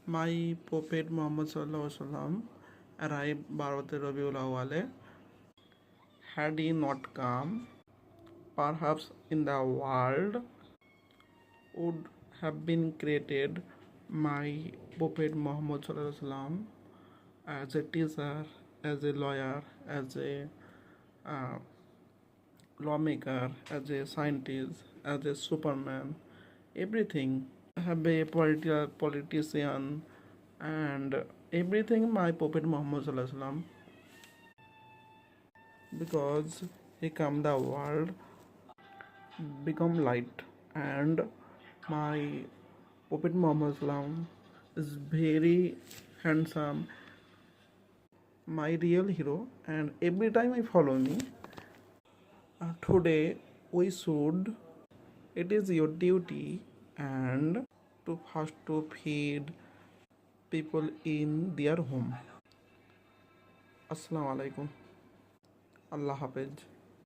My Prophet Muhammad Sallallahu Alaihi Wasallam arrived Bharat Rabiul Awwal. Had he not come, perhaps in the world would have been created my Prophet Muhammad Sallallahu Alaihi Wasallam as a teacher, as a lawyer, as a uh, lawmaker, as a scientist, as a superman, everything. Have a politician, and everything my Prophet Muhammad Sallallahu Alaihi Wasallam, because he come the world become light, and my Prophet Muhammad Sallallahu Alaihi Wasallam is very handsome, my real hero, and every time I follow me. Today we should, it is your duty and to first to feed people in their home. Assalamu alaikum. Allah Hafiz.